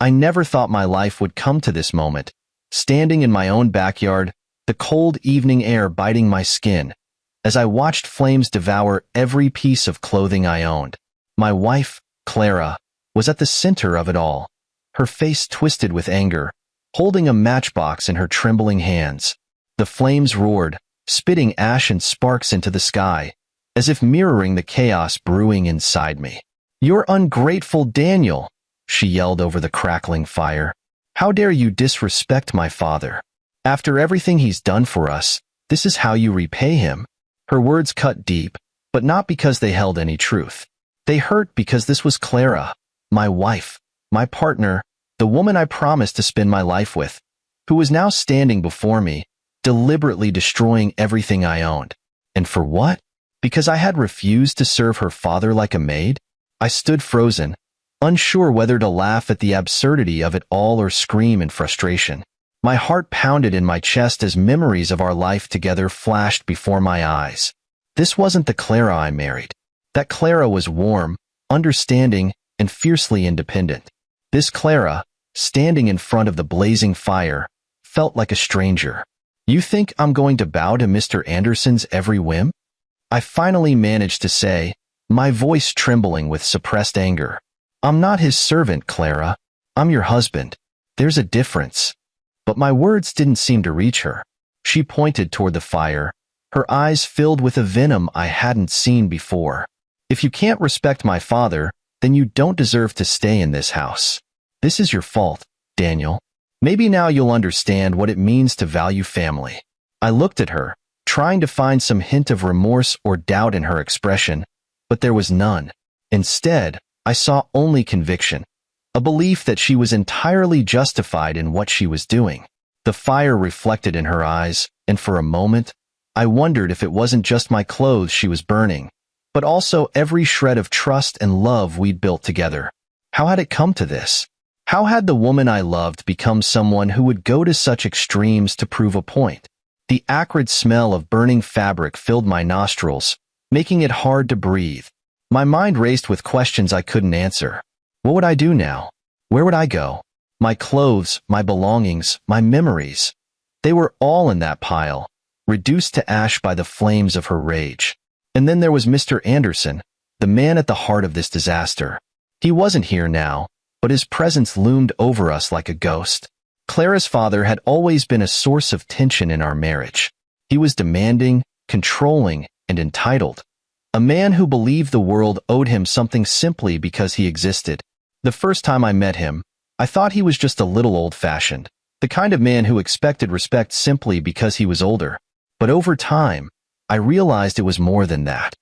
I never thought my life would come to this moment, standing in my own backyard, the cold evening air biting my skin, as I watched flames devour every piece of clothing I owned. My wife, Clara, was at the center of it all, her face twisted with anger, holding a matchbox in her trembling hands. The flames roared, spitting ash and sparks into the sky, as if mirroring the chaos brewing inside me. "You're ungrateful, Daniel," she yelled over the crackling fire. "How dare you disrespect my father? After everything he's done for us, this is how you repay him." Her words cut deep, but not because they held any truth. They hurt because this was Clara, my wife, my partner, the woman I promised to spend my life with, who was now standing before me, deliberately destroying everything I owned. And for what? Because I had refused to serve her father like a maid? I stood frozen, unsure whether to laugh at the absurdity of it all or scream in frustration. My heart pounded in my chest as memories of our life together flashed before my eyes. This wasn't the Clara I married. That Clara was warm, understanding, and fiercely independent. This Clara, standing in front of the blazing fire, felt like a stranger. "You think I'm going to bow to Mr. Anderson's every whim?" I finally managed to say, my voice trembling with suppressed anger. "I'm not his servant, Clara. I'm your husband. There's a difference." But my words didn't seem to reach her. She pointed toward the fire, her eyes filled with a venom I hadn't seen before. "If you can't respect my father, then you don't deserve to stay in this house. This is your fault, Daniel. Maybe now you'll understand what it means to value family." I looked at her, trying to find some hint of remorse or doubt in her expression, but there was none. Instead, I saw only conviction, a belief that she was entirely justified in what she was doing. The fire reflected in her eyes, and for a moment, I wondered if it wasn't just my clothes she was burning, but also every shred of trust and love we'd built together. How had it come to this? How had the woman I loved become someone who would go to such extremes to prove a point? The acrid smell of burning fabric filled my nostrils, making it hard to breathe. My mind raced with questions I couldn't answer. What would I do now? Where would I go? My clothes, my belongings, my memories. They were all in that pile, reduced to ash by the flames of her rage. And then there was Mr. Anderson, the man at the heart of this disaster. He wasn't here now, but his presence loomed over us like a ghost. Clara's father had always been a source of tension in our marriage. He was demanding, controlling, and entitled. A man who believed the world owed him something simply because he existed. The first time I met him, I thought he was just a little old-fashioned, the kind of man who expected respect simply because he was older. But over time, I realized it was more than that.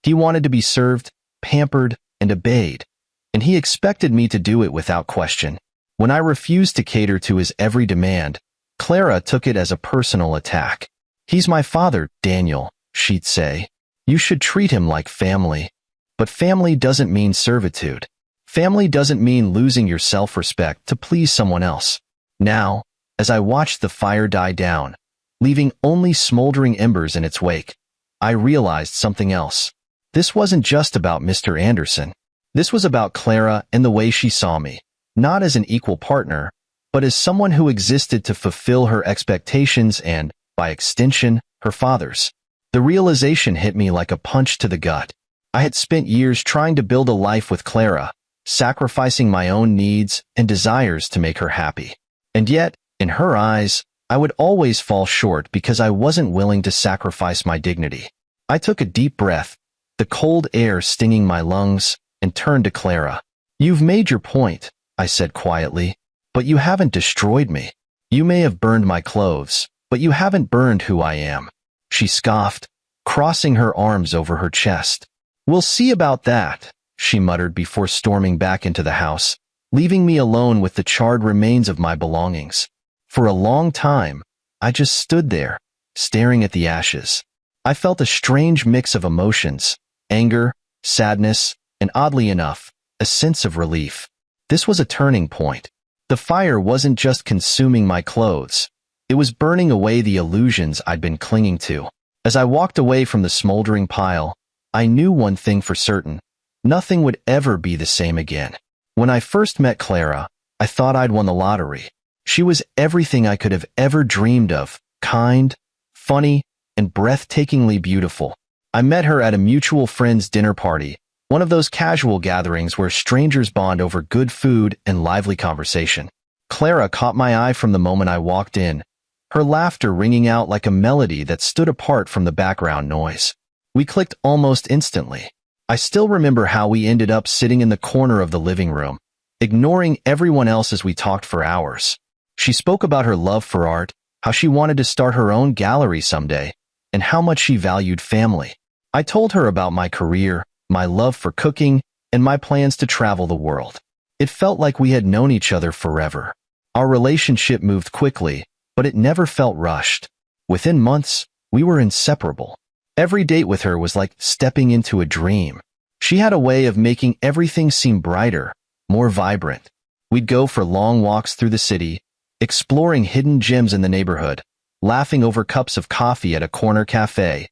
He wanted to be served, pampered, and obeyed, and he expected me to do it without question. When I refused to cater to his every demand, Clara took it as a personal attack. "He's my father, Daniel," she'd say. "You should treat him like family." But family doesn't mean servitude. Family doesn't mean losing your self-respect to please someone else. Now, as I watched the fire die down, leaving only smoldering embers in its wake, I realized something else. This wasn't just about Mr. Anderson. This was about Clara and the way she saw me, not as an equal partner, but as someone who existed to fulfill her expectations and, by extension, her father's. The realization hit me like a punch to the gut. I had spent years trying to build a life with Clara, sacrificing my own needs and desires to make her happy. And yet, in her eyes, I would always fall short because I wasn't willing to sacrifice my dignity. I took a deep breath, the cold air stinging my lungs, and turned to Clara. "You've made your point," I said quietly, "but you haven't destroyed me. You may have burned my clothes, but you haven't burned who I am." She scoffed, crossing her arms over her chest. "We'll see about that," she muttered before storming back into the house, leaving me alone with the charred remains of my belongings. For a long time, I just stood there, staring at the ashes. I felt a strange mix of emotions, anger, sadness, and oddly enough, a sense of relief. This was a turning point. The fire wasn't just consuming my clothes. It was burning away the illusions I'd been clinging to. As I walked away from the smoldering pile, I knew one thing for certain. Nothing would ever be the same again. When I first met Clara, I thought I'd won the lottery. She was everything I could have ever dreamed of, kind, funny, and breathtakingly beautiful. I met her at a mutual friend's dinner party, one of those casual gatherings where strangers bond over good food and lively conversation. Clara caught my eye from the moment I walked in, her laughter ringing out like a melody that stood apart from the background noise. We clicked almost instantly. I still remember how we ended up sitting in the corner of the living room, ignoring everyone else as we talked for hours. She spoke about her love for art, how she wanted to start her own gallery someday, and how much she valued family. I told her about my career, my love for cooking, and my plans to travel the world. It felt like we had known each other forever. Our relationship moved quickly, but it never felt rushed. Within months, we were inseparable. Every date with her was like stepping into a dream. She had a way of making everything seem brighter, more vibrant. We'd go for long walks through the city, exploring hidden gems in the neighborhood, laughing over cups of coffee at a corner cafe,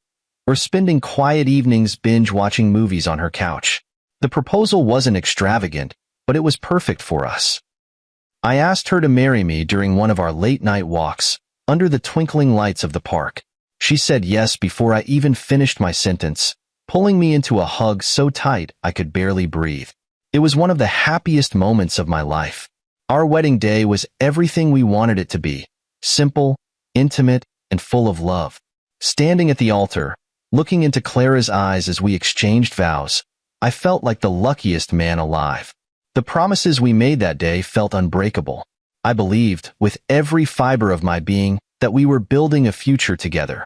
or spending quiet evenings binge-watching movies on her couch. The proposal wasn't extravagant, but it was perfect for us. I asked her to marry me during one of our late-night walks, under the twinkling lights of the park. She said yes before I even finished my sentence, pulling me into a hug so tight I could barely breathe. It was one of the happiest moments of my life. Our wedding day was everything we wanted it to be, simple, intimate, and full of love. Standing at the altar, looking into Clara's eyes as we exchanged vows, I felt like the luckiest man alive. The promises we made that day felt unbreakable. I believed, with every fiber of my being, that we were building a future together,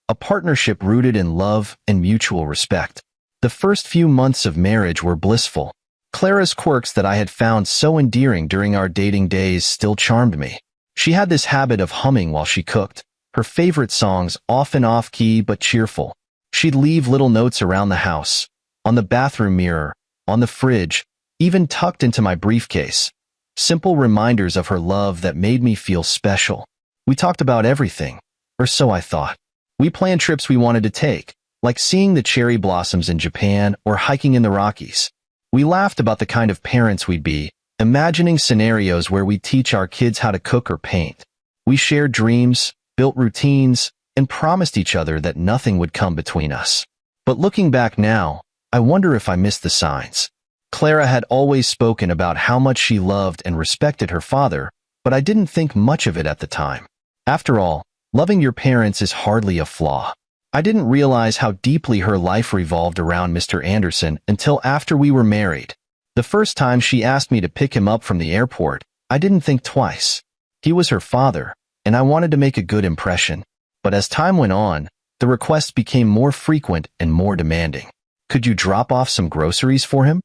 a partnership rooted in love and mutual respect. The first few months of marriage were blissful. Clara's quirks that I had found so endearing during our dating days still charmed me. She had this habit of humming while she cooked, her favorite songs often off-key but cheerful. She'd leave little notes around the house, on the bathroom mirror, on the fridge, even tucked into my briefcase. Simple reminders of her love that made me feel special. We talked about everything, or so I thought. We planned trips we wanted to take, like seeing the cherry blossoms in Japan or hiking in the Rockies. We laughed about the kind of parents we'd be, imagining scenarios where we'd teach our kids how to cook or paint. We shared dreams, built routines, and promised each other that nothing would come between us. But looking back now, I wonder if I missed the signs. Clara had always spoken about how much she loved and respected her father, but I didn't think much of it at the time. After all, loving your parents is hardly a flaw. I didn't realize how deeply her life revolved around Mr. Anderson until after we were married. The first time she asked me to pick him up from the airport, I didn't think twice. He was her father, and I wanted to make a good impression. But as time went on, the requests became more frequent and more demanding. Could you drop off some groceries for him?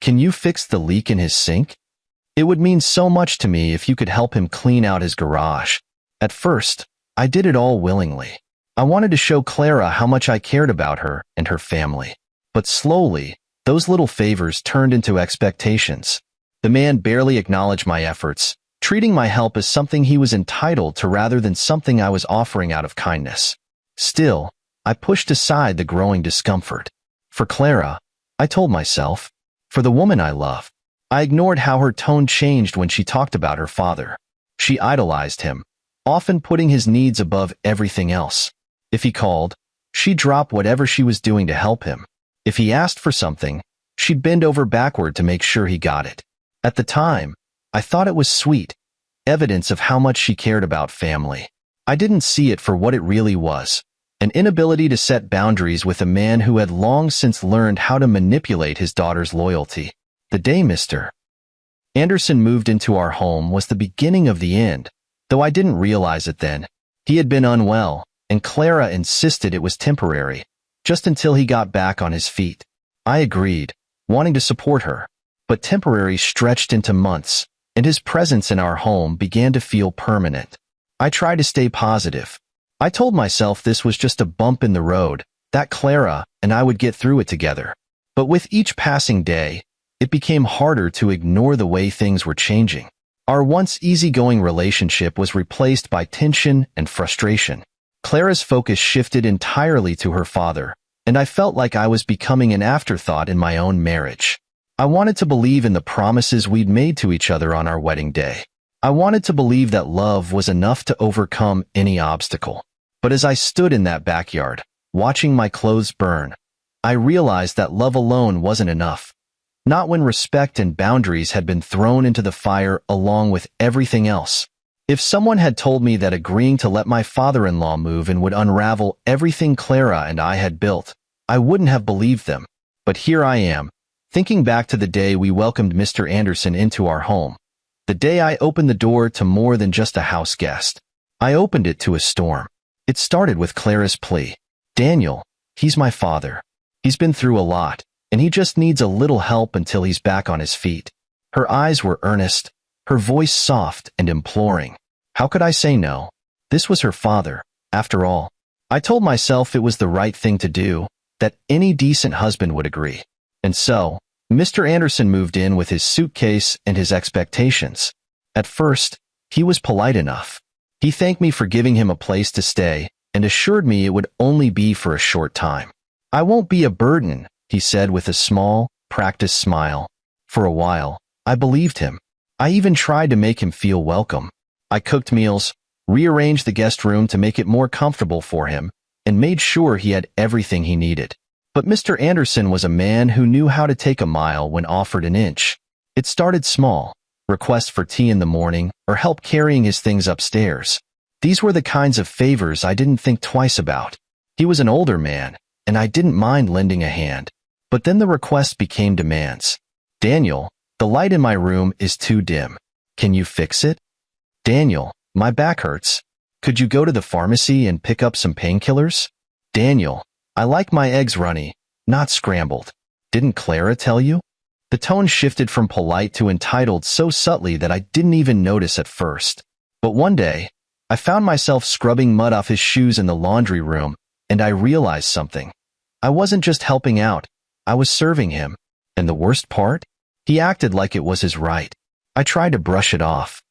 Can you fix the leak in his sink? It would mean so much to me if you could help him clean out his garage. At first, I did it all willingly. I wanted to show Clara how much I cared about her and her family. But slowly, those little favors turned into expectations. The man barely acknowledged my efforts, treating my help as something he was entitled to rather than something I was offering out of kindness. Still, I pushed aside the growing discomfort. For Clara, I told myself, for the woman I love. I ignored how her tone changed when she talked about her father. She idolized him, often putting his needs above everything else. If he called, she'd drop whatever she was doing to help him. If he asked for something, she'd bend over backward to make sure he got it. At the time, I thought it was sweet, evidence of how much she cared about family. I didn't see it for what it really was, an inability to set boundaries with a man who had long since learned how to manipulate his daughter's loyalty. The day Mr. Anderson moved into our home was the beginning of the end, though I didn't realize it then. He had been unwell, and Clara insisted it was temporary, just until he got back on his feet. I agreed, wanting to support her, but temporary stretched into months, and his presence in our home began to feel permanent. I tried to stay positive. I told myself this was just a bump in the road, that Clara and I would get through it together. But with each passing day, it became harder to ignore the way things were changing. Our once easygoing relationship was replaced by tension and frustration. Clara's focus shifted entirely to her father, and I felt like I was becoming an afterthought in my own marriage. I wanted to believe in the promises we'd made to each other on our wedding day. I wanted to believe that love was enough to overcome any obstacle. But as I stood in that backyard, watching my clothes burn, I realized that love alone wasn't enough. Not when respect and boundaries had been thrown into the fire along with everything else. If someone had told me that agreeing to let my father-in-law move in would unravel everything Clara and I had built, I wouldn't have believed them. But here I am, thinking back to the day we welcomed Mr. Anderson into our home. The day I opened the door to more than just a house guest. I opened it to a storm. It started with Clara's plea. Daniel, he's my father. He's been through a lot, and he just needs a little help until he's back on his feet. Her eyes were earnest, her voice soft and imploring. How could I say no? This was her father, after all. I told myself it was the right thing to do, that any decent husband would agree. And so, Mr. Anderson moved in with his suitcase and his expectations. At first, he was polite enough. He thanked me for giving him a place to stay and assured me it would only be for a short time. I won't be a burden, he said with a small, practiced smile. For a while, I believed him. I even tried to make him feel welcome. I cooked meals, rearranged the guest room to make it more comfortable for him, and made sure he had everything he needed. But Mr. Anderson was a man who knew how to take a mile when offered an inch. It started small, requests for tea in the morning or help carrying his things upstairs. These were the kinds of favors I didn't think twice about. He was an older man, and I didn't mind lending a hand. But then the requests became demands. Daniel, the light in my room is too dim. Can you fix it? Daniel, my back hurts. Could you go to the pharmacy and pick up some painkillers? Daniel, I like my eggs runny, not scrambled. Didn't Clara tell you? The tone shifted from polite to entitled so subtly that I didn't even notice at first. But one day, I found myself scrubbing mud off his shoes in the laundry room, and I realized something. I wasn't just helping out, I was serving him. And the worst part? He acted like it was his right. I tried to brush it off.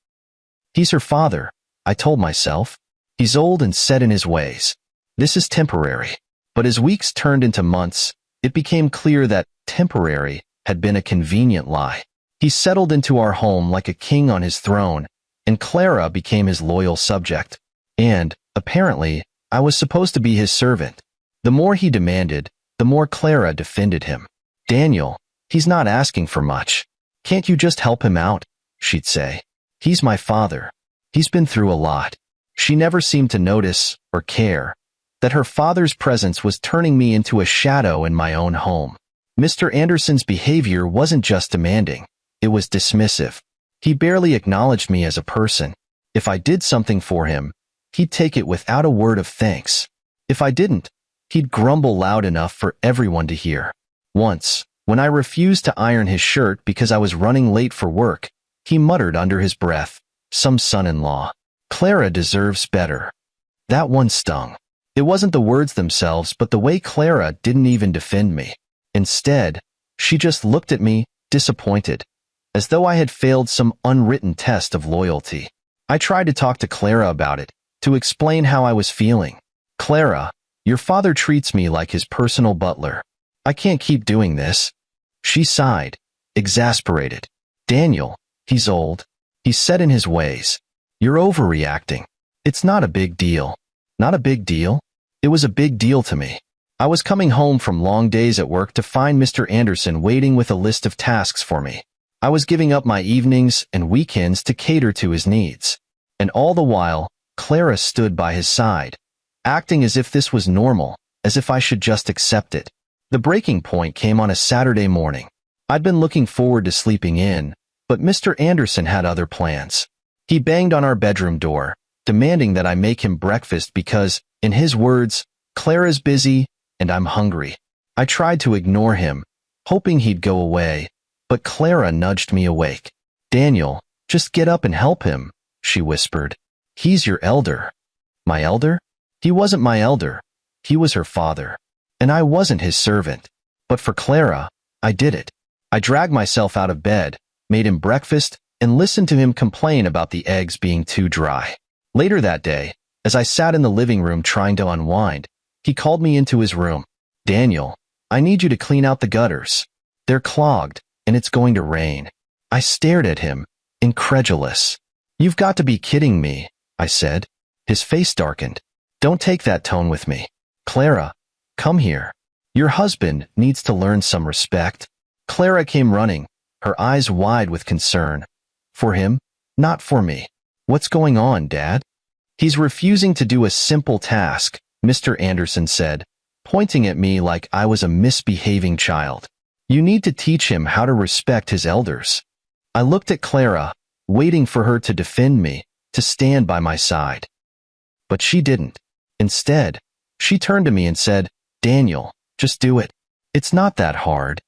He's her father, I told myself. He's old and set in his ways. This is temporary. But as weeks turned into months, it became clear that temporary had been a convenient lie. He settled into our home like a king on his throne, and Clara became his loyal subject. And, apparently, I was supposed to be his servant. The more he demanded, the more Clara defended him. Daniel, he's not asking for much. Can't you just help him out? She'd say. He's my father. He's been through a lot. She never seemed to notice, or care, that her father's presence was turning me into a shadow in my own home. Mr. Anderson's behavior wasn't just demanding, it was dismissive. He barely acknowledged me as a person. If I did something for him, he'd take it without a word of thanks. If I didn't, he'd grumble loud enough for everyone to hear. Once, when I refused to iron his shirt because I was running late for work, he muttered under his breath, "Some son-in-law. Clara deserves better." That one stung. It wasn't the words themselves, but the way Clara didn't even defend me. Instead, she just looked at me, disappointed, as though I had failed some unwritten test of loyalty. I tried to talk to Clara about it, to explain how I was feeling. Clara, your father treats me like his personal butler. I can't keep doing this. She sighed, exasperated. Daniel, he's old. He's set in his ways. You're overreacting. It's not a big deal. Not a big deal? It was a big deal to me. I was coming home from long days at work to find Mr. Anderson waiting with a list of tasks for me. I was giving up my evenings and weekends to cater to his needs. And all the while, Clara stood by his side, acting as if this was normal, as if I should just accept it. The breaking point came on a Saturday morning. I'd been looking forward to sleeping in, but Mr. Anderson had other plans. He banged on our bedroom door, demanding that I make him breakfast because, in his words, Clara's busy and I'm hungry. I tried to ignore him, hoping he'd go away, but Clara nudged me awake. Daniel, just get up and help him, she whispered. He's your elder. My elder? He wasn't my elder. He was her father. And I wasn't his servant. But for Clara, I did it. I dragged myself out of bed, made him breakfast, and listened to him complain about the eggs being too dry. Later that day, as I sat in the living room trying to unwind, he called me into his room. Daniel, I need you to clean out the gutters. They're clogged, and it's going to rain. I stared at him, incredulous. You've got to be kidding me, I said. His face darkened. Don't take that tone with me. Clara, come here. Your husband needs to learn some respect. Clara came running, her eyes wide with concern. For him, not for me. What's going on, Dad? He's refusing to do a simple task, Mr. Anderson said, pointing at me like I was a misbehaving child. You need to teach him how to respect his elders. I looked at Clara, waiting for her to defend me, to stand by my side. But she didn't. Instead, she turned to me and said, Daniel, just do it. It's not that hard.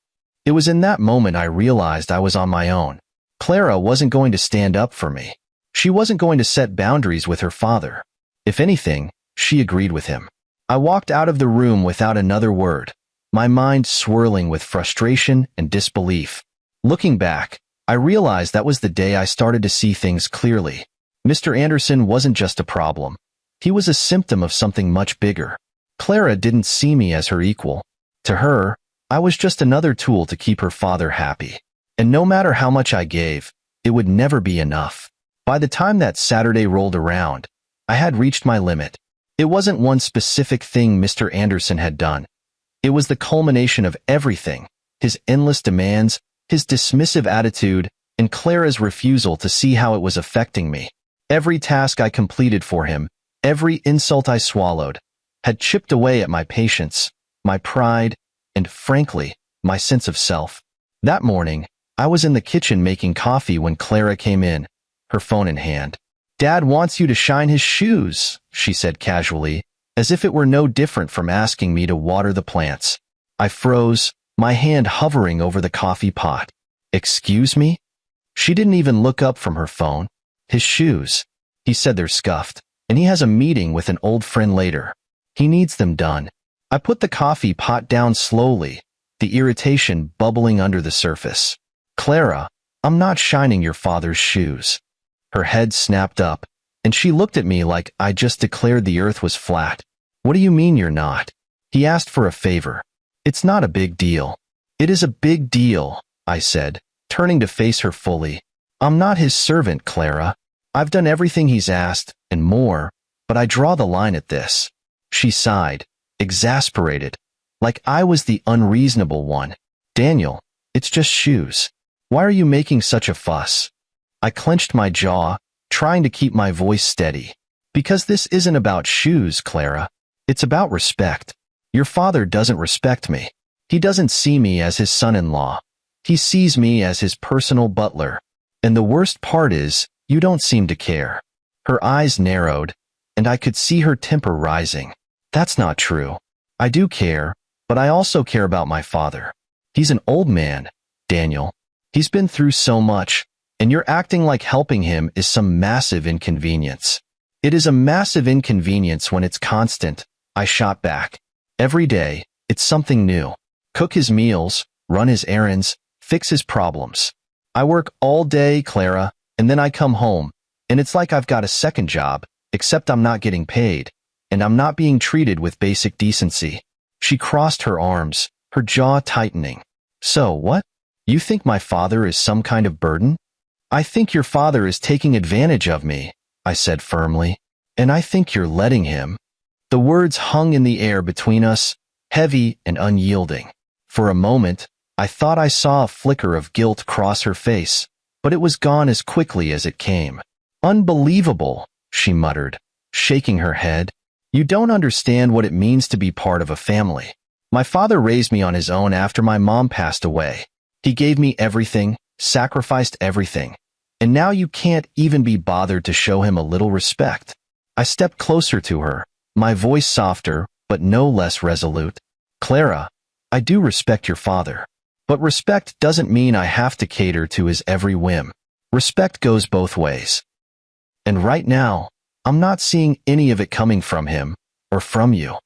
It was in that moment I realized I was on my own. Clara wasn't going to stand up for me. She wasn't going to set boundaries with her father. If anything, she agreed with him. I walked out of the room without another word, my mind swirling with frustration and disbelief. Looking back, I realized that was the day I started to see things clearly. Mr. Anderson wasn't just a problem. He was a symptom of something much bigger. Clara didn't see me as her equal. To her, I was just another tool to keep her father happy. And no matter how much I gave, it would never be enough. By the time that Saturday rolled around, I had reached my limit. It wasn't one specific thing Mr. Anderson had done. It was the culmination of everything, his endless demands, his dismissive attitude, and Clara's refusal to see how it was affecting me. Every task I completed for him, every insult I swallowed, had chipped away at my patience, my pride, and, frankly, my sense of self. That morning, I was in the kitchen making coffee when Clara came in, her phone in hand. Dad wants you to shine his shoes, she said casually, as if it were no different from asking me to water the plants. I froze, my hand hovering over the coffee pot. Excuse me? She didn't even look up from her phone. His shoes. He said they're scuffed, and he has a meeting with an old friend later. He needs them done. I put the coffee pot down slowly, the irritation bubbling under the surface. Clara, I'm not shining your father's shoes. Her head snapped up, and she looked at me like I just declared the earth was flat. What do you mean you're not? He asked for a favor. It's not a big deal. It is a big deal, I said, turning to face her fully. I'm not his servant, Clara. I've done everything he's asked, and more, but I draw the line at this. She sighed, exasperated, like I was the unreasonable one. Daniel, it's just shoes. Why are you making such a fuss? I clenched my jaw, trying to keep my voice steady. Because this isn't about shoes, Clara. It's about respect. Your father doesn't respect me. He doesn't see me as his son-in-law. He sees me as his personal butler. And the worst part is, you don't seem to care. Her eyes narrowed, and I could see her temper rising. That's not true. I do care, but I also care about my father. He's an old man, Daniel. He's been through so much, and you're acting like helping him is some massive inconvenience. It is a massive inconvenience when it's constant, I shot back. Every day, it's something new. Cook his meals, run his errands, fix his problems. I work all day, Clara, and then I come home, and it's like I've got a second job, except I'm not getting paid, and I'm not being treated with basic decency. She crossed her arms, her jaw tightening. So, what? You think my father is some kind of burden? I think your father is taking advantage of me, I said firmly, and I think you're letting him. The words hung in the air between us, heavy and unyielding. For a moment, I thought I saw a flicker of guilt cross her face, but it was gone as quickly as it came. Unbelievable, she muttered, shaking her head. You don't understand what it means to be part of a family. My father raised me on his own after my mom passed away. He gave me everything, sacrificed everything, and now you can't even be bothered to show him a little respect. I stepped closer to her, my voice softer, but no less resolute. Clara, I do respect your father, but respect doesn't mean I have to cater to his every whim. Respect goes both ways. And right now, I'm not seeing any of it coming from him, or from you.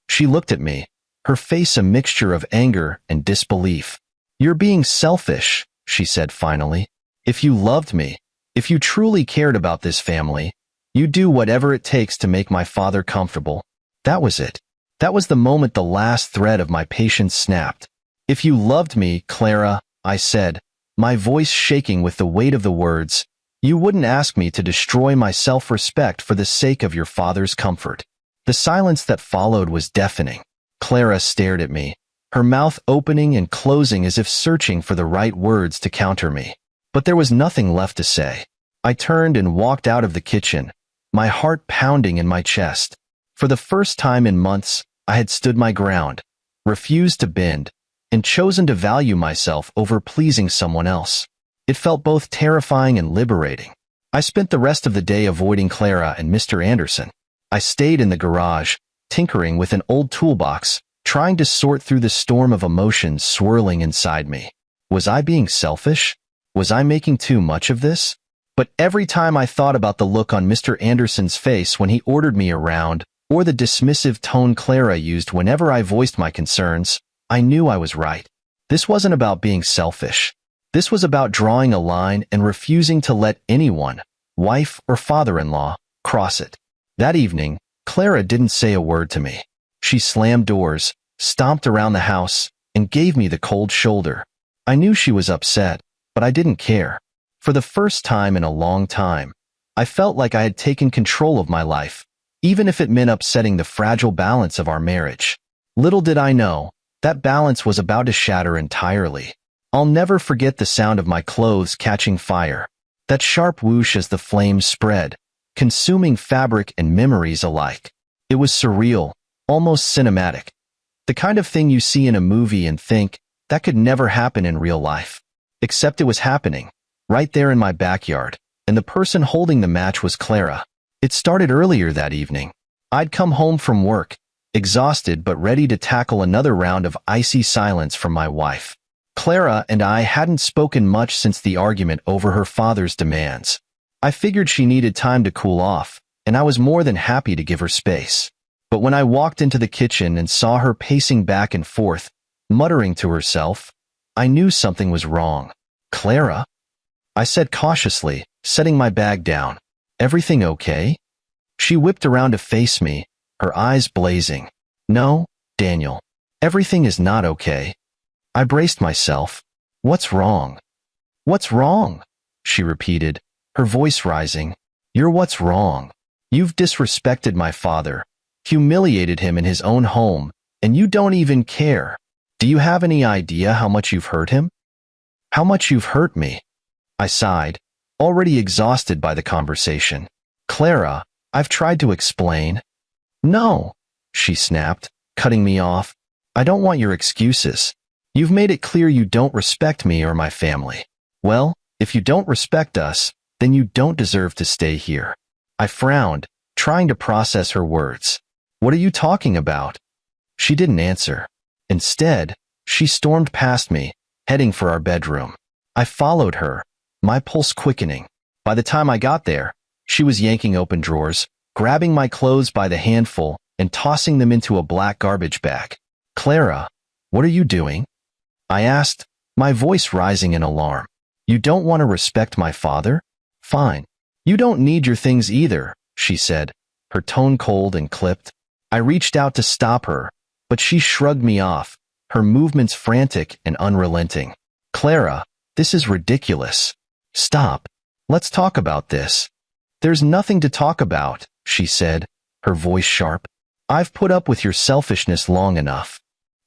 She looked at me, her face a mixture of anger and disbelief. You're being selfish, she said finally. If you loved me, if you truly cared about this family, you'd do whatever it takes to make my father comfortable. That was it. That was the moment the last thread of my patience snapped. If you loved me, Clara, I said, my voice shaking with the weight of the words, "You wouldn't ask me to destroy my self-respect for the sake of your father's comfort." The silence that followed was deafening. Clara stared at me, her mouth opening and closing as if searching for the right words to counter me. But there was nothing left to say. I turned and walked out of the kitchen, my heart pounding in my chest. For the first time in months, I had stood my ground, refused to bend, and chosen to value myself over pleasing someone else. It felt both terrifying and liberating. I spent the rest of the day avoiding Clara and Mr. Anderson. I stayed in the garage, tinkering with an old toolbox, trying to sort through the storm of emotions swirling inside me. Was I being selfish? Was I making too much of this? But every time I thought about the look on Mr. Anderson's face when he ordered me around, or the dismissive tone Clara used whenever I voiced my concerns, I knew I was right. This wasn't about being selfish. This was about drawing a line and refusing to let anyone, wife or father-in-law, cross it. That evening, Clara didn't say a word to me. She slammed doors, stomped around the house, and gave me the cold shoulder. I knew she was upset, but I didn't care. For the first time in a long time, I felt like I had taken control of my life, even if it meant upsetting the fragile balance of our marriage. Little did I know, that balance was about to shatter entirely. I'll never forget the sound of my clothes catching fire, that sharp whoosh as the flames spread, consuming fabric and memories alike. It was surreal, almost cinematic. The kind of thing you see in a movie and think, that could never happen in real life. Except it was happening, right there in my backyard, and the person holding the match was Clara. It started earlier that evening. I'd come home from work, exhausted but ready to tackle another round of icy silence from my wife. Clara and I hadn't spoken much since the argument over her father's demands. I figured she needed time to cool off, and I was more than happy to give her space. But when I walked into the kitchen and saw her pacing back and forth, muttering to herself, I knew something was wrong. "Clara?" I said cautiously, setting my bag down. "Everything okay?" She whipped around to face me, her eyes blazing. "No, Daniel. Everything is not okay." I braced myself. "What's wrong?" "What's wrong?" she repeated, her voice rising. "You're what's wrong. You've disrespected my father, humiliated him in his own home, and you don't even care. Do you have any idea how much you've hurt him? How much you've hurt me?" I sighed, already exhausted by the conversation. "Clara, I've tried to explain." "No," she snapped, cutting me off. "I don't want your excuses. You've made it clear you don't respect me or my family. Well, if you don't respect us, then you don't deserve to stay here." I frowned, trying to process her words. "What are you talking about?" She didn't answer. Instead, she stormed past me, heading for our bedroom. I followed her, my pulse quickening. By the time I got there, she was yanking open drawers, grabbing my clothes by the handful, and tossing them into a black garbage bag. "Clara, what are you doing?" I asked, my voice rising in alarm. "You don't want to respect my father? Fine. You don't need your things either," she said, her tone cold and clipped. I reached out to stop her, but she shrugged me off, her movements frantic and unrelenting. "Clara, this is ridiculous. Stop. Let's talk about this." "There's nothing to talk about," she said, her voice sharp. "I've put up with your selfishness long enough."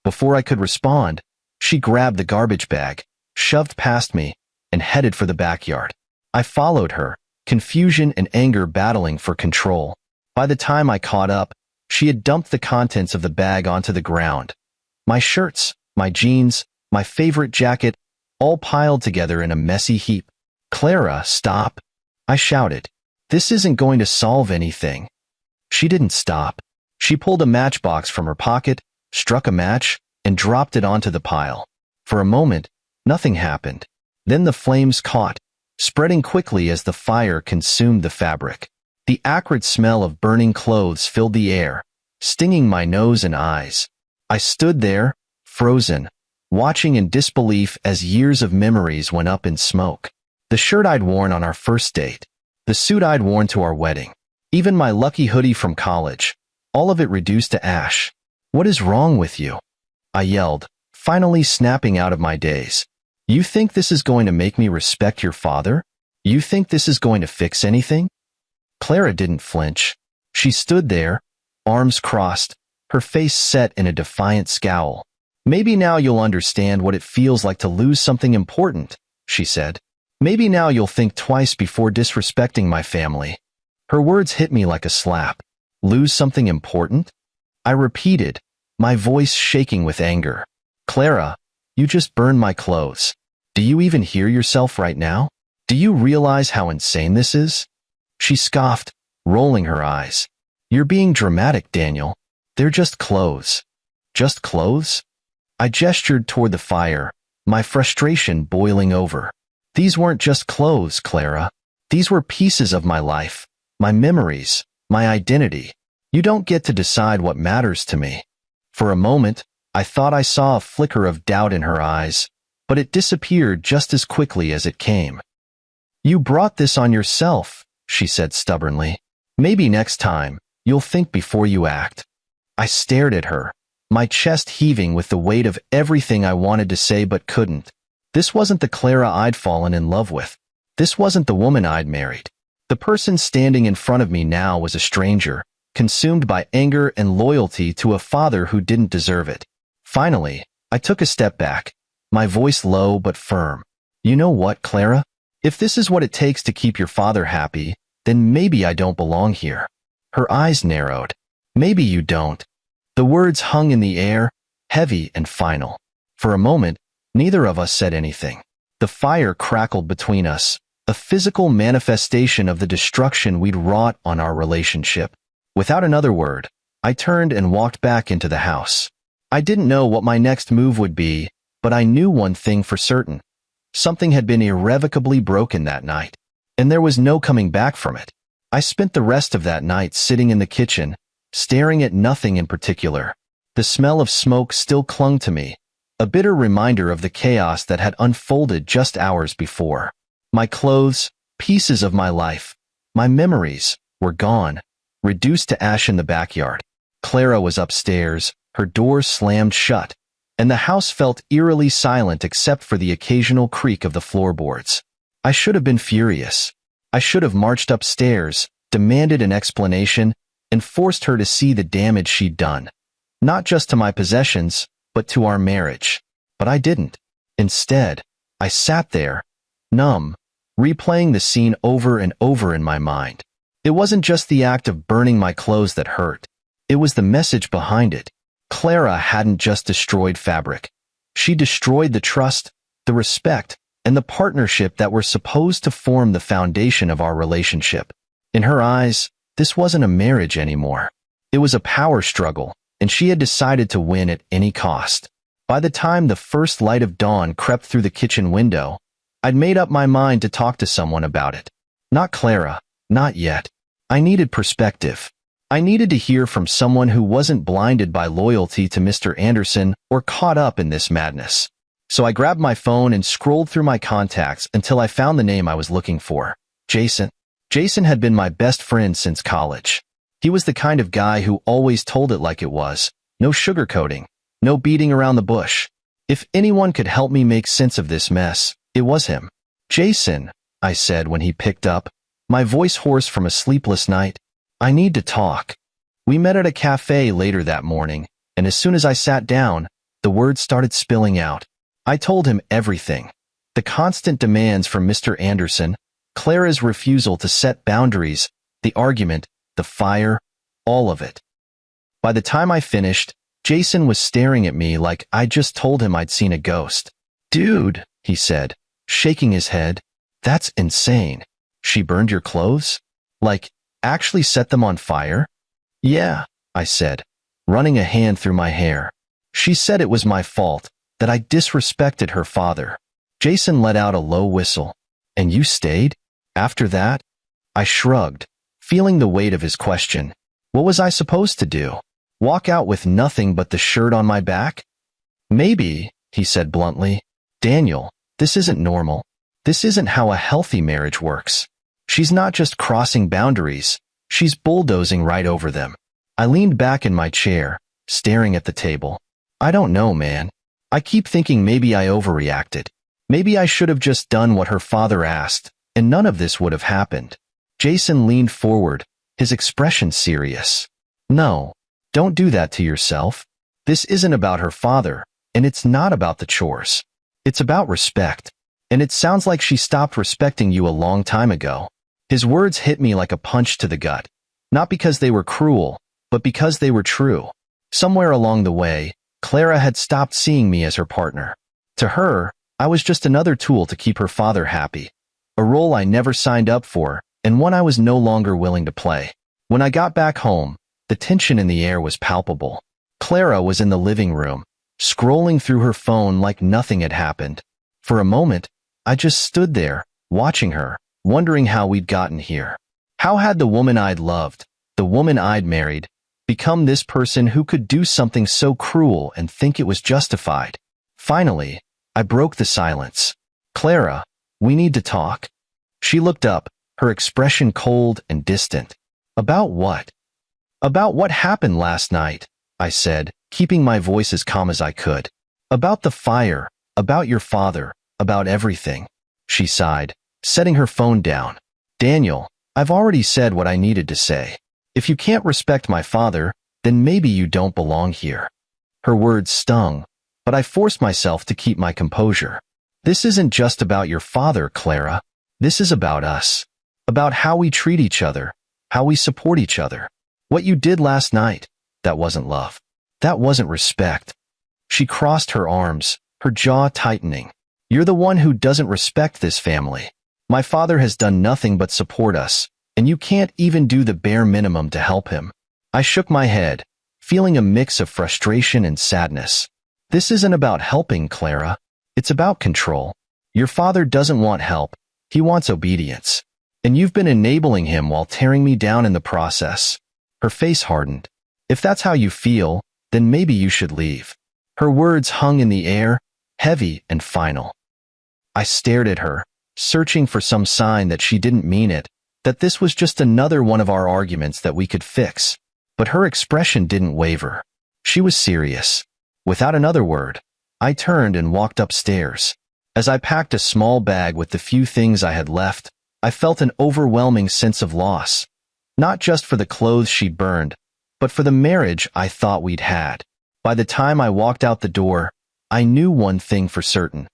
Before I could respond, she grabbed the garbage bag, shoved past me, and headed for the backyard. I followed her, confusion and anger battling for control. By the time I caught up, she had dumped the contents of the bag onto the ground. My shirts, my jeans, my favorite jacket, all piled together in a messy heap. "Clara, stop!" I shouted. "This isn't going to solve anything." She didn't stop. She pulled a matchbox from her pocket, struck a match, and dropped it onto the pile. For a moment, nothing happened. Then the flames caught, spreading quickly as the fire consumed the fabric. The acrid smell of burning clothes filled the air, stinging my nose and eyes. I stood there, frozen, watching in disbelief as years of memories went up in smoke. The shirt I'd worn on our first date, the suit I'd worn to our wedding, even my lucky hoodie from college, all of it reduced to ash. "What is wrong with you?" I yelled, finally snapping out of my daze. You think this is going to make me respect your father? You think this is going to fix anything? Clara didn't flinch. She stood there, arms crossed, her face set in a defiant scowl. Maybe now you'll understand what it feels like to lose something important, she said. Maybe now you'll think twice before disrespecting my family. Her words hit me like a slap. Lose something important? I repeated, my voice shaking with anger. Clara, you just burned my clothes. Do you even hear yourself right now? Do you realize how insane this is? She scoffed, rolling her eyes. You're being dramatic, Daniel. They're just clothes. Just clothes? I gestured toward the fire, my frustration boiling over. These weren't just clothes, Clara. These were pieces of my life, my memories, my identity. You don't get to decide what matters to me. For a moment, I thought I saw a flicker of doubt in her eyes, but it disappeared just as quickly as it came. You brought this on yourself, she said stubbornly. Maybe next time, you'll think before you act. I stared at her, my chest heaving with the weight of everything I wanted to say but couldn't. This wasn't the Clara I'd fallen in love with. This wasn't the woman I'd married. The person standing in front of me now was a stranger, consumed by anger and loyalty to a father who didn't deserve it. Finally, I took a step back, my voice low but firm. You know what, Clara? If this is what it takes to keep your father happy, then maybe I don't belong here. Her eyes narrowed. Maybe you don't. The words hung in the air, heavy and final. For a moment, neither of us said anything. The fire crackled between us, a physical manifestation of the destruction we'd wrought on our relationship. Without another word, I turned and walked back into the house. I didn't know what my next move would be, but I knew one thing for certain. Something had been irrevocably broken that night, and there was no coming back from it. I spent the rest of that night sitting in the kitchen, staring at nothing in particular. The smell of smoke still clung to me, a bitter reminder of the chaos that had unfolded just hours before. My clothes, pieces of my life, my memories, were gone, reduced to ash in the backyard. Clara was upstairs, her door slammed shut, and the house felt eerily silent except for the occasional creak of the floorboards. I should have been furious. I should have marched upstairs, demanded an explanation, and forced her to see the damage she'd done. Not just to my possessions, but to our marriage. But I didn't. Instead, I sat there, numb, replaying the scene over and over in my mind. It wasn't just the act of burning my clothes that hurt. It was the message behind it. Clara hadn't just destroyed fabric. She destroyed the trust, the respect, and the partnership that were supposed to form the foundation of our relationship. In her eyes, this wasn't a marriage anymore. It was a power struggle, and she had decided to win at any cost. By the time the first light of dawn crept through the kitchen window, I'd made up my mind to talk to someone about it. Not Clara, not yet. I needed perspective. I needed to hear from someone who wasn't blinded by loyalty to Mr. Anderson or caught up in this madness. So I grabbed my phone and scrolled through my contacts until I found the name I was looking for. Jason. Jason had been my best friend since college. He was the kind of guy who always told it like it was. No sugarcoating. No beating around the bush. If anyone could help me make sense of this mess, it was him. Jason, I said when he picked up, my voice hoarse from a sleepless night. I need to talk. We met at a cafe later that morning, and as soon as I sat down, the words started spilling out. I told him everything. The constant demands from Mr. Anderson, Clara's refusal to set boundaries, the argument, the fire, all of it. By the time I finished, Jason was staring at me like I'd just told him I'd seen a ghost. Dude, he said, shaking his head, that's insane. She burned your clothes? Like, actually set them on fire? Yeah, I said, running a hand through my hair. She said it was my fault, that I disrespected her father. Jason let out a low whistle. And you stayed? After that? I shrugged, feeling the weight of his question. What was I supposed to do? Walk out with nothing but the shirt on my back? Maybe, he said bluntly. Daniel, this isn't normal. This isn't how a healthy marriage works. She's not just crossing boundaries, she's bulldozing right over them. I leaned back in my chair, staring at the table. I don't know, man. I keep thinking maybe I overreacted. Maybe I should have just done what her father asked, and none of this would have happened. Jason leaned forward, his expression serious. No, don't do that to yourself. This isn't about her father, and it's not about the chores. It's about respect. And it sounds like she stopped respecting you a long time ago. His words hit me like a punch to the gut. Not because they were cruel, but because they were true. Somewhere along the way, Clara had stopped seeing me as her partner. To her, I was just another tool to keep her father happy. A role I never signed up for, and one I was no longer willing to play. When I got back home, the tension in the air was palpable. Clara was in the living room, scrolling through her phone like nothing had happened. For a moment, I just stood there, watching her, wondering how we'd gotten here. How had the woman I'd loved, the woman I'd married, become this person who could do something so cruel and think it was justified? Finally, I broke the silence. Clara, we need to talk. She looked up, her expression cold and distant. About what? About what happened last night, I said, keeping my voice as calm as I could. About the fire, about your father, about everything. She sighed, setting her phone down. Daniel, I've already said what I needed to say. If you can't respect my father, then maybe you don't belong here. Her words stung, but I forced myself to keep my composure. This isn't just about your father, Clara. This is about us. About how we treat each other, how we support each other. What you did last night, that wasn't love. That wasn't respect. She crossed her arms, her jaw tightening. You're the one who doesn't respect this family. My father has done nothing but support us, and you can't even do the bare minimum to help him. I shook my head, feeling a mix of frustration and sadness. This isn't about helping, Clara. It's about control. Your father doesn't want help. He wants obedience. And you've been enabling him while tearing me down in the process. Her face hardened. If that's how you feel, then maybe you should leave. Her words hung in the air, heavy and final. I stared at her, searching for some sign that she didn't mean it, that this was just another one of our arguments that we could fix. But her expression didn't waver. She was serious. Without another word, I turned and walked upstairs. As I packed a small bag with the few things I had left, I felt an overwhelming sense of loss. Not just for the clothes she'd burned, but for the marriage I thought we'd had. By the time I walked out the door, I knew one thing for certain.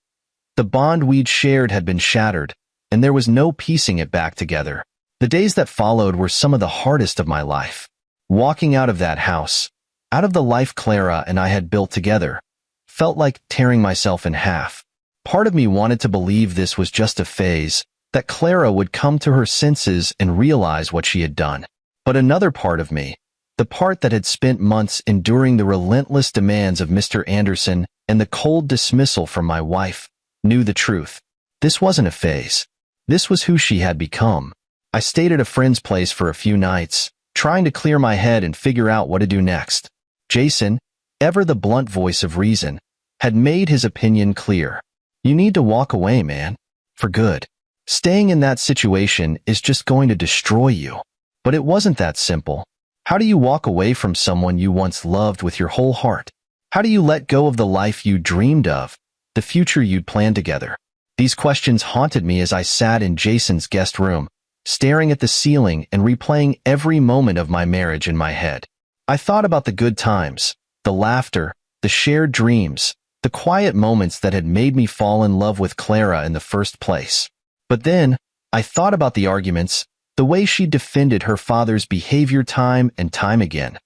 The bond we'd shared had been shattered, and there was no piecing it back together. The days that followed were some of the hardest of my life. Walking out of that house, out of the life Clara and I had built together, felt like tearing myself in half. Part of me wanted to believe this was just a phase, that Clara would come to her senses and realize what she had done. But another part of me, the part that had spent months enduring the relentless demands of Mr. Anderson and the cold dismissal from my wife, knew the truth. This wasn't a phase. This was who she had become. I stayed at a friend's place for a few nights, trying to clear my head and figure out what to do next. Jason, ever the blunt voice of reason, had made his opinion clear. You need to walk away, man. For good. Staying in that situation is just going to destroy you. But it wasn't that simple. How do you walk away from someone you once loved with your whole heart? How do you let go of the life you dreamed of, the future you'd planned together? These questions haunted me as I sat in Jason's guest room, staring at the ceiling and replaying every moment of my marriage in my head. I thought about the good times, the laughter, the shared dreams, the quiet moments that had made me fall in love with Clara in the first place. But then, I thought about the arguments, the way she defended her father's behavior time and time again.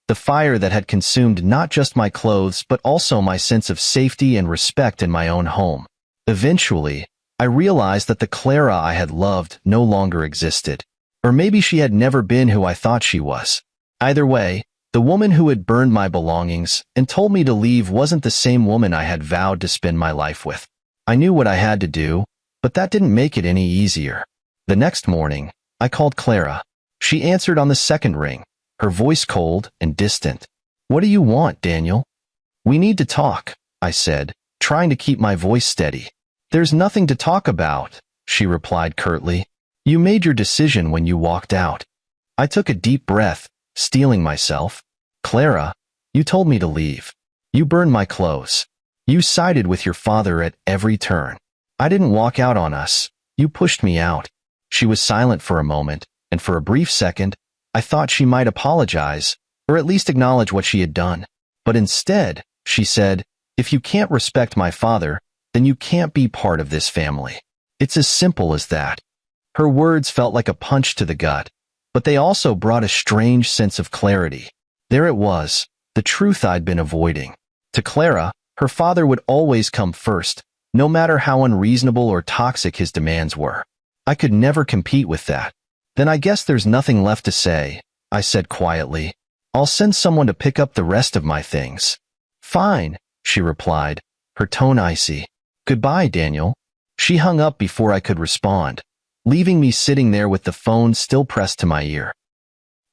The fire that had consumed not just my clothes but also my sense of safety and respect in my own home. Eventually, I realized that the Clara I had loved no longer existed. Or maybe she had never been who I thought she was. Either way, the woman who had burned my belongings and told me to leave wasn't the same woman I had vowed to spend my life with. I knew what I had to do, but that didn't make it any easier. The next morning, I called Clara. She answered on the second ring, her voice cold and distant. What do you want, Daniel? We need to talk, I said, trying to keep my voice steady. There's nothing to talk about, she replied curtly. You made your decision when you walked out. I took a deep breath, steeling myself. Clara, you told me to leave. You burned my clothes. You sided with your father at every turn. I didn't walk out on us. You pushed me out." She was silent for a moment, and for a brief second, I thought she might apologize, or at least acknowledge what she had done. But instead, she said, "If you can't respect my father, then you can't be part of this family. It's as simple as that." Her words felt like a punch to the gut, but they also brought a strange sense of clarity. There it was, the truth I'd been avoiding. To Clara, her father would always come first, no matter how unreasonable or toxic his demands were. I could never compete with that. "Then I guess there's nothing left to say," I said quietly. "I'll send someone to pick up the rest of my things." "Fine," she replied, her tone icy. "Goodbye, Daniel." She hung up before I could respond, leaving me sitting there with the phone still pressed to my ear.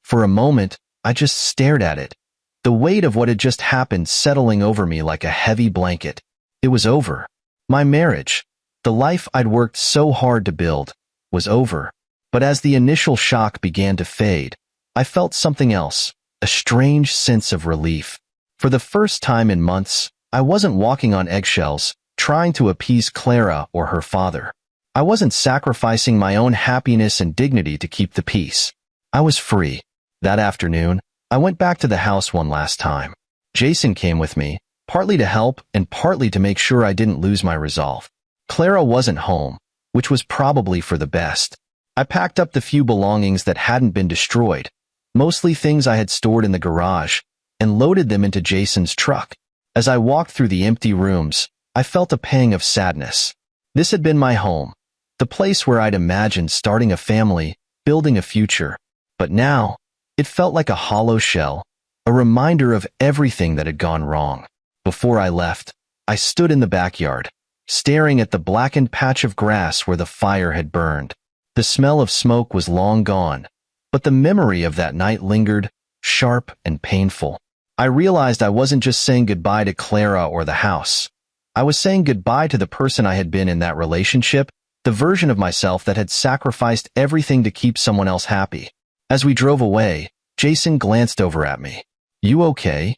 For a moment, I just stared at it, the weight of what had just happened settling over me like a heavy blanket. It was over. My marriage, the life I'd worked so hard to build, was over. But as the initial shock began to fade, I felt something else, a strange sense of relief. For the first time in months, I wasn't walking on eggshells, trying to appease Clara or her father. I wasn't sacrificing my own happiness and dignity to keep the peace. I was free. That afternoon, I went back to the house one last time. Jason came with me, partly to help and partly to make sure I didn't lose my resolve. Clara wasn't home, which was probably for the best. I packed up the few belongings that hadn't been destroyed, mostly things I had stored in the garage, and loaded them into Jason's truck. As I walked through the empty rooms, I felt a pang of sadness. This had been my home, the place where I'd imagined starting a family, building a future. But now, it felt like a hollow shell, a reminder of everything that had gone wrong. Before I left, I stood in the backyard, staring at the blackened patch of grass where the fire had burned. The smell of smoke was long gone, but the memory of that night lingered, sharp and painful. I realized I wasn't just saying goodbye to Clara or the house. I was saying goodbye to the person I had been in that relationship, the version of myself that had sacrificed everything to keep someone else happy. As we drove away, Jason glanced over at me. "You okay?"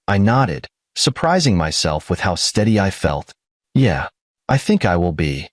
I nodded, surprising myself with how steady I felt. "Yeah, I think I will be."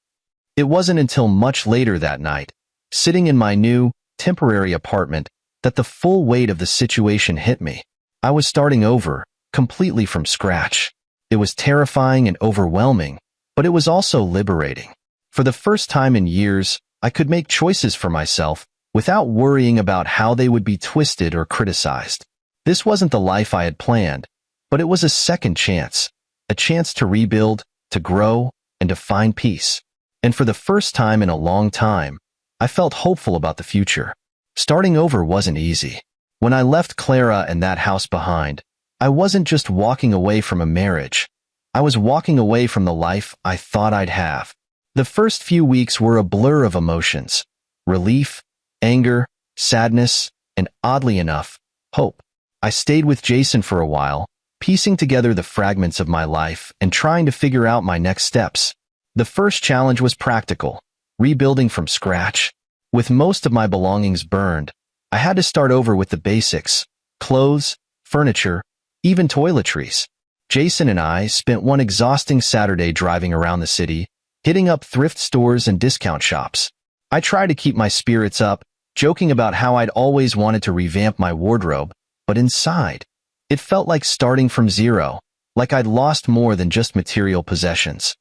It wasn't until much later that night, sitting in my new, temporary apartment, that the full weight of the situation hit me. I was starting over, completely from scratch. It was terrifying and overwhelming, but it was also liberating. For the first time in years, I could make choices for myself without worrying about how they would be twisted or criticized. This wasn't the life I had planned, but it was a second chance, a chance to rebuild, to grow, and to find peace. And for the first time in a long time, I felt hopeful about the future. Starting over wasn't easy. When I left Clara and that house behind, I wasn't just walking away from a marriage. I was walking away from the life I thought I'd have. The first few weeks were a blur of emotions: relief, anger, sadness, and oddly enough, hope. I stayed with Jason for a while, piecing together the fragments of my life and trying to figure out my next steps. The first challenge was practical, rebuilding from scratch. With most of my belongings burned, I had to start over with the basics: clothes, furniture, even toiletries. Jason and I spent one exhausting Saturday driving around the city, hitting up thrift stores and discount shops. I tried to keep my spirits up, joking about how I'd always wanted to revamp my wardrobe, but inside, it felt like starting from zero, like I'd lost more than just material possessions.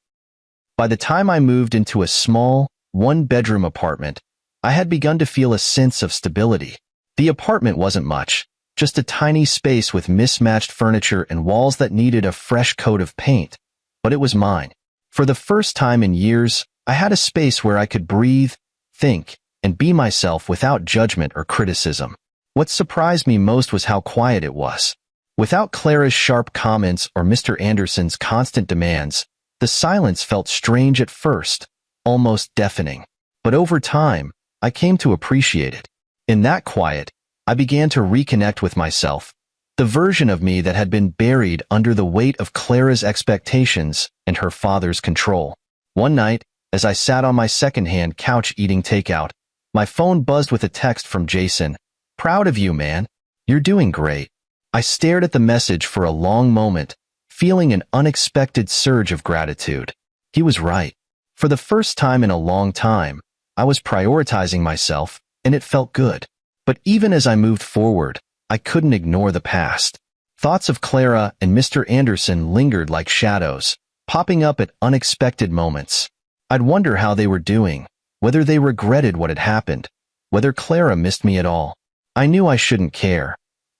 By the time I moved into a small, one-bedroom apartment, I had begun to feel a sense of stability. The apartment wasn't much, just a tiny space with mismatched furniture and walls that needed a fresh coat of paint, but it was mine. For the first time in years, I had a space where I could breathe, think, and be myself without judgment or criticism. What surprised me most was how quiet it was. Without Clara's sharp comments or Mr. Anderson's constant demands, the silence felt strange at first, almost deafening. But over time, I came to appreciate it. In that quiet, I began to reconnect with myself, the version of me that had been buried under the weight of Clara's expectations and her father's control. One night, as I sat on my secondhand couch eating takeout, my phone buzzed with a text from Jason. "Proud of you, man. You're doing great." I stared at the message for a long moment, feeling an unexpected surge of gratitude. He was right. For the first time in a long time, I was prioritizing myself, and it felt good. But even as I moved forward, I couldn't ignore the past. Thoughts of Clara and Mr. Anderson lingered like shadows, popping up at unexpected moments. I'd wonder how they were doing, whether they regretted what had happened, whether Clara missed me at all. I knew I shouldn't care.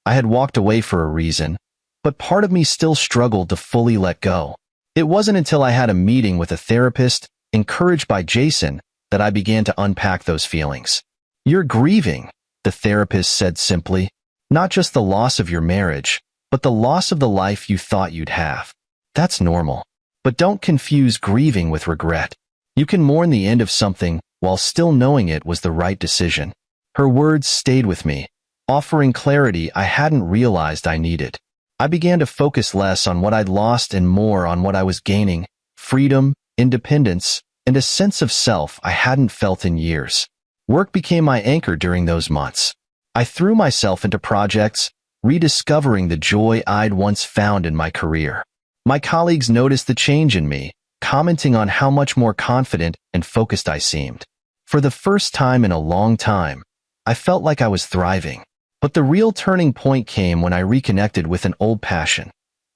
I had walked away for a reason, but part of me still struggled to fully let go. It wasn't until I had a meeting with a therapist, encouraged by Jason, that I began to unpack those feelings. "You're grieving," the therapist said simply. "Not just the loss of your marriage, but the loss of the life you thought you'd have. That's normal. But don't confuse grieving with regret. You can mourn the end of something while still knowing it was the right decision." Her words stayed with me, offering clarity I hadn't realized I needed. I began to focus less on what I'd lost and more on what I was gaining: freedom, independence, and a sense of self I hadn't felt in years. Work became my anchor during those months. I threw myself into projects, rediscovering the joy I'd once found in my career. My colleagues noticed the change in me, commenting on how much more confident and focused I seemed. For the first time in a long time, I felt like I was thriving. But the real turning point came when I reconnected with an old passion: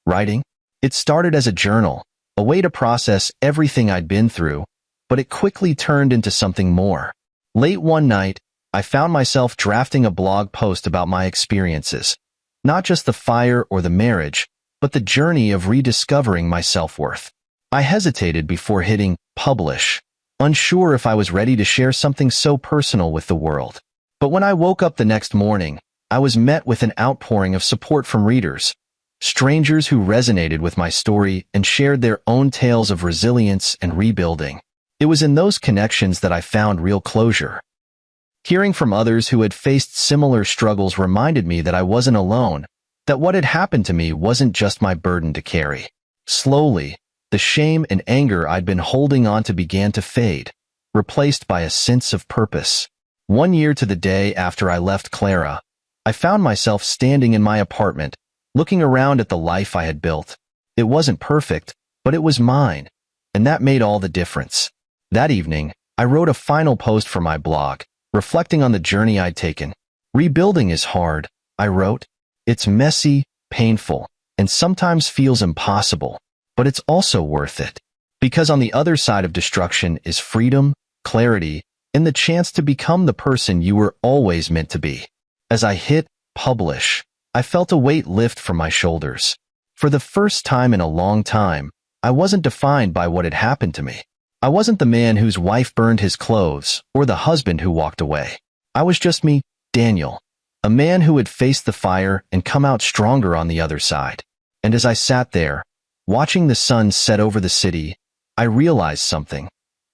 writing. It started as a journal, a way to process everything I'd been through, but it quickly turned into something more. Late one night, I found myself drafting a blog post about my experiences, not just the fire or the marriage, but the journey of rediscovering my self-worth. I hesitated before hitting publish, unsure if I was ready to share something so personal with the world. But when I woke up the next morning, I was met with an outpouring of support from readers, strangers who resonated with my story and shared their own tales of resilience and rebuilding. It was in those connections that I found real closure. Hearing from others who had faced similar struggles reminded me that I wasn't alone, that what had happened to me wasn't just my burden to carry. Slowly, the shame and anger I'd been holding on to began to fade, replaced by a sense of purpose. 1 year to the day after I left Clara, I found myself standing in my apartment, looking around at the life I had built. It wasn't perfect, but it was mine, and that made all the difference. That evening, I wrote a final post for my blog, reflecting on the journey I'd taken. "Rebuilding is hard," I wrote. "It's messy, painful, and sometimes feels impossible, but it's also worth it. Because on the other side of destruction is freedom, clarity, and the chance to become the person you were always meant to be." As I hit publish, I felt a weight lift from my shoulders. For the first time in a long time, I wasn't defined by what had happened to me. I wasn't the man whose wife burned his clothes or the husband who walked away. I was just me, Daniel, a man who had faced the fire and come out stronger on the other side. And as I sat there, watching the sun set over the city, I realized something.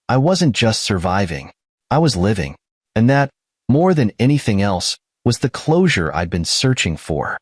I wasn't just surviving. I was living. And that, more than anything else, was the closure I'd been searching for.